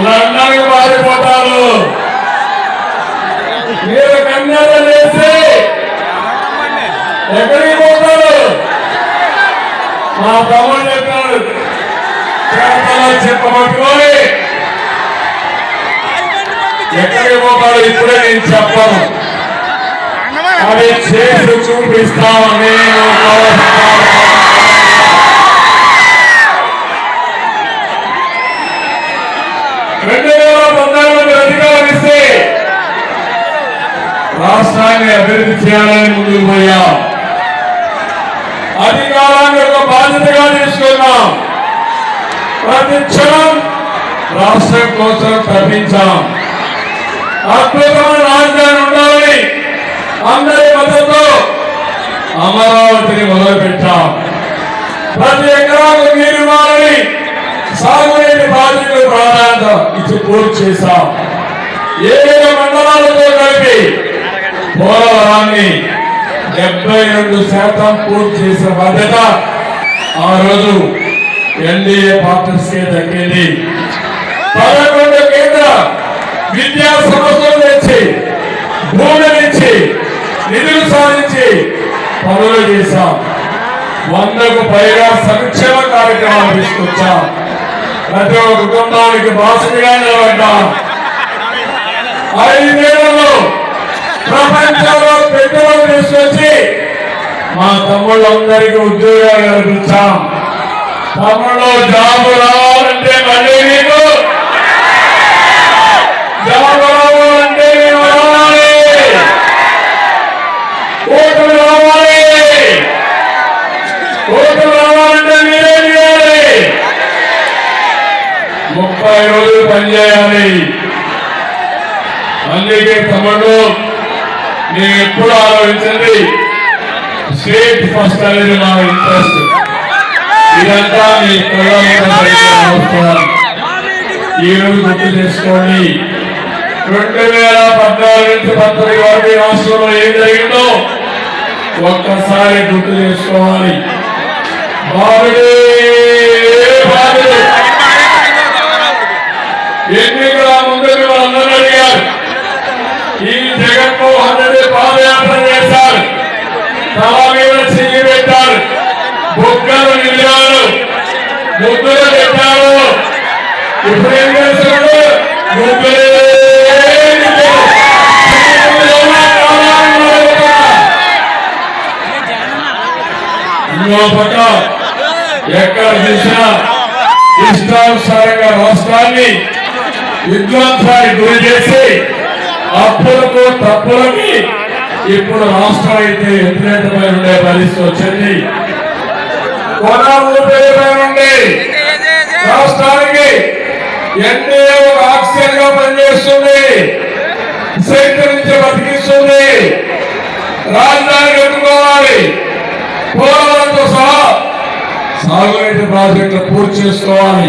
London మారిపోతారు. మీరు కన్యాలు వేసి ఎక్కడికి పోతారు? మా తమ్ముడు చెప్పాడు, చెప్పబట్టుకొని ఎక్కడికి పోతాడు ఇప్పుడే నేను చెప్పను, అది చేసి చూపిస్తామని 2014 అధికారం ఇస్తే రాష్ట్రాన్ని అభివృద్ధి చేయాలని ముందుకు పోయాం. అధికారాన్ని ఒక బాధ్యతగా తీసుకున్నాం. ప్రతి క్షణం రాష్ట్రం కోసం తప్పించాం. అద్భుతమైన రాజధాని ఉండాలని అందరి మద్దతుతో అమరావతిని మొదలుపెట్టాం. ప్రతి ఎకరాకు నీరు ఇవ్వాలని సాగునీటి బాధ్యతలు ప్రాధాన్యత ఇచ్చి పూర్తి చేశాం. 7 మండలాలతో కలిపి పోలవరాన్ని 72% పూర్తి చేసిన బాధ్యత ఆ రోజు ఎన్డీఏ పార్టీస్ కే దక్కింది. 11 కేంద్ర విద్యా సంస్థలు తెచ్చి భూములిచ్చి నిధులు సాధించి పనులు చేశాం. 100కు పైగా సంక్షేమ కార్యక్రమాలు తీసుకొచ్చాం. ప్రతి ఒక్క కుటుంబానికి బాసటగా నిలబడ్డాం. 5 ఏళ్లలో ప్రపంచంలో పెట్టుబడులు తీసుకొచ్చి మా తమ్ముళ్ళందరికీ ఉద్యోగాలు కల్పించాం. తమ్ముళ్ళు జాబు రావాలంటే మళ్ళీ మీకు జాబు రావాలంటే మేము రావాలి, ఓటులు రావాలి, ఓటులు రావాలంటే మీరే చేయాలి. 30 రోజులు పనిచేయాలి. అందుకే తమ్ముడు నేను ఎప్పుడు ఆలోచించండి, స్టేట్ ఫస్ట్ అనేది నా ఇంట్రెస్ట్. ఇదంతా మీ అవసరం. ఈరోజు గుర్తు చేసుకోండి, 2014 నుంచి 19 వరకు రాష్ట్రంలో ఏం జరిగిందో ఒక్కసారి గుర్తు చేసుకోవాలి. ఎన్నికల ముందు అందరూ అడిగారు, ఈ జగన్మోహన్ రెడ్డి పాదయాత్ర చేశారు, తల మీద చెయ్యి పెట్టారు, బొగ్గలు నిలిచారు, ముద్దులు పెట్టారు. ఇప్పుడు ఏం చేశాడు? ఇంకో పక్క ఎక్కడ చూసినా ఇష్టానుసారంగా రాష్ట్రాన్ని విధ్వంసానికి గురి చేసి అప్పులకు తప్పులకి ఇప్పుడు రాష్ట్రం అయితే వ్యతిరేకమై ఉండే పరిస్థితి వచ్చింది. ఉండే రాష్ట్రానికి ఎన్డీఏ ఒక ఆక్సిజన్ గా పనిచేస్తుంది, సేకరించి బతికిస్తుంది. రాజధాని కట్టుకోవాలి, పోలవరంతో సహా సాగునీటి ప్రాజెక్టులు పూర్తి చేసుకోవాలి,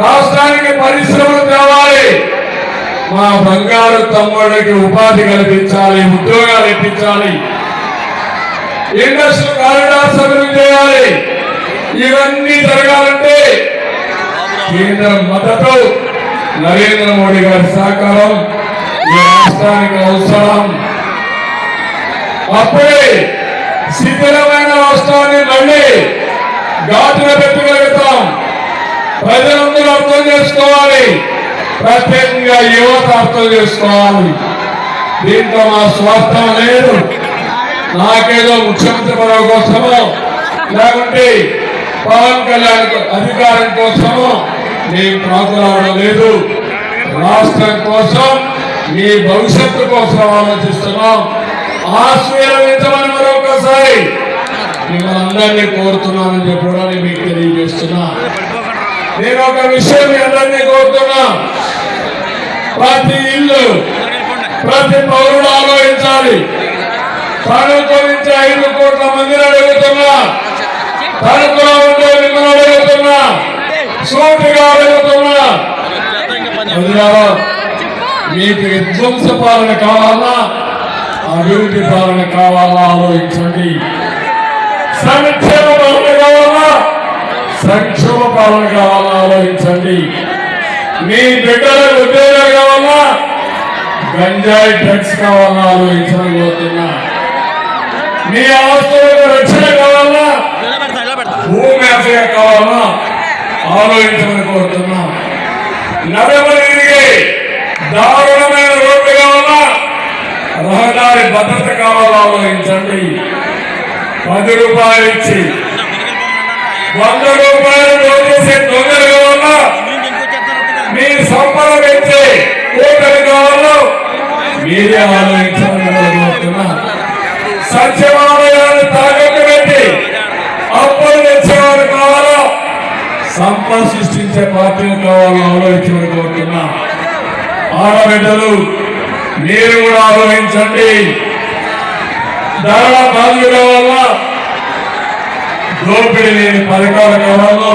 రాష్ట్రానికి పరిశ్రమలు తేవాలి, మా బంగారు తమ్ముడికి ఉపాధి కల్పించాలి, ఉద్యోగాలు ఇప్పించాలి, ఇండస్ట్రియల్ కారిడార్స్ అభివృద్ధి చేయాలి. ఇవన్నీ జరగాలంటే కేంద్ర మద్దతు, నరేంద్ర మోడీ గారి సహకారం ఈ రాష్ట్రానికి అవసరం. అప్పుడే శిథిలమైన రాష్ట్రాన్ని మళ్ళీ ఘాటున పెట్టగలుగుతాం. ప్రజలందరూ అర్థం చేసుకోవాలి, ప్రత్యేకంగా యువత అర్థం చేసుకోవాలి. దీంట్లో మా స్వార్థం లేదు, నాకేదో ముఖ్యమంత్రి పదవి కోసమో లేకుంటే పవన్ కళ్యాణ్ అధికారం కోసమో మేము ప్రాకులాడడం లేదు. రాష్ట్రం కోసం, మీ భవిష్యత్తు కోసం ఆలోచిస్తున్నాం. ఆశీర్వదించమని మరొకసారి మిమ్మల్ని అందరినీ కోరుతున్నానని చెప్పి కూడా నేను మీకు తెలియజేస్తున్నా. నేను ఒక విషయం మీ అందరినీ కోరుతున్నా, ప్రతి ఇల్లు ప్రతి పౌరుడు ఆలోచించాలి. తణుకు నుంచి 5 కోట్ల మందిని అడుగుతున్నా, తణుకులో ఉండే మిమ్మల్ని అడుగుతున్నా, సూటిగా అడుగుతున్నా, మీకు విధ్వంస పాలన కావాలా, అభివృద్ధి పాలన కావాలా ఆలోచించండి. సంక్షేమ పాలన కావాలా, సంక్షేమ పాలన కావాలా ఆలోచించండి. మీ బిడ్డలకు ఉద్యోగాలు కావాలా, గంజాయి డ్రగ్స్ కావాలా ఆలోచించబోతున్నా. మీ ఆస్తులకు రక్షణ కావాలా, భూమి అసలు కావాలా ఆలోచించమని కోరుతున్నా. నడమని తిరిగి దారుణమైన రోడ్లు కావాలా, రహదారి భద్రత కావాలా ఆలోచించండి. 10 రూపాయలు ఇచ్చి 100 రూపాయలు దోచేసే దొంగలు కావాలా, మీ సంపద పెంచే కోటలు కావాలో మీరే ఆలోచించమని కోరుతున్నా. సత్యమాలయాన్ని తాకట్టు పెట్టి అప్పులు తెచ్చేవారు కావాలా, సంపద సృష్టించే పార్టీలు కావాలో ఆలోచించమని కోరుతున్నా. ఆడబిడ్డలు మీరు కూడా ఆలోచించండి. ధరల బాధలు కావాలా, దోపిడీ లేని పథకాలు కావాలో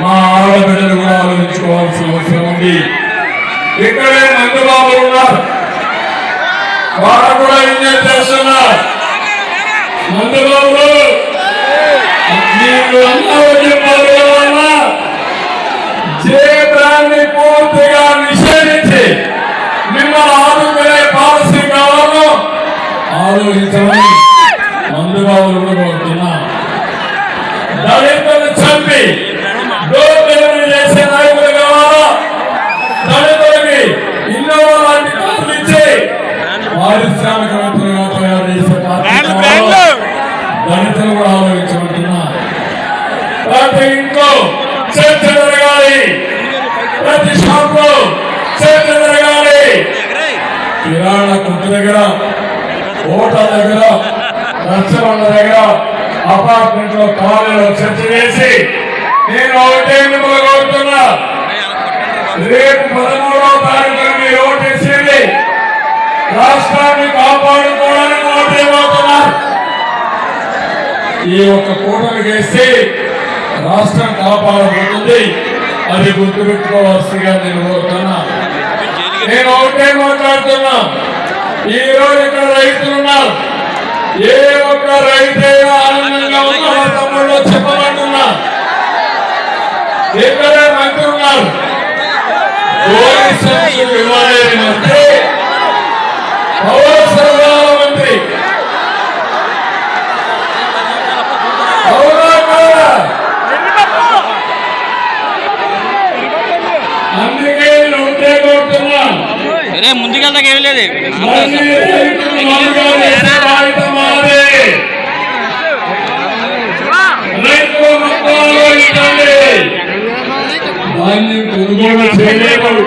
మా ఆడబిడ్డలు కూడా ఆలోచించుకోవాల్సిన అవసరం ఉంది. ఇక్కడే మందుబాబులు ఉన్నారు, వారు కూడా ఎంజాయ్ చేస్తున్నారు. మందుబాబులు మీరు జీవితాన్ని పూర్తిగా నిషేధించి మిమ్మల్ని ఆదుకునే పాలసీ కావాలో ఆలోచించమని మందుబాబులు కూడా కోరుతున్నా. దళితులను చంపి డోర్ డెలివరీ చేసే నాయకులు కావాలా, దళితులకి ఇన్నోవా లాంటి కార్లు ఇచ్చి పారిశ్రామికవేత్తలుగా తయారు చేసే పార్టీ కావాలా, దళితులు కూడా ఆలోచించమంటున్నా. ప్రతి ఇంట్లో చర్చ జరగాలి, ప్రతి షాప్ లో చర్చ జరగాలి. కిరాణా కొట్టు దగ్గర, హోటల్ దగ్గర, రెస్టారెంట్ దగ్గర, అపార్ట్మెంట్ లో, కాలేజీలో చర్చ చేసి నేను ఒకటే మిమ్మల్ని కోరుతున్నా. రేపు 13వ తారీఖున మీరు ఓటేసేది రాష్ట్రాన్ని కాపాడుకోవడానికి ఓటేయబోతున్నారు. ఈ ఒక్క కూటమి వేసి రాష్ట్రం కాపాడబోతుంది, అది గుర్తుపెట్టుకోవాల్సిందిగా నేను కోరుతున్నా. నేను ఒకటే మాట్లాడుతున్నా. ఈ రోజు ఇక్కడ రైతులు ఉన్నారు, ఏ ఒక్క రైతైనా ఆనందంగా ఉన్న తమ్ముళ్ళు చెప్పమంటున్నా. ఇక్కడే మంత్రి ఉన్నారు, ఇవ్వలేని మంత్రి, పౌర సరఫరాల మంత్రి. అందుకే నేను ఉంటే కోరుతున్నా. ముందుకెళ్తాక ఏమి లేదు. రైతులు కొనుగోలు చేయలేరు.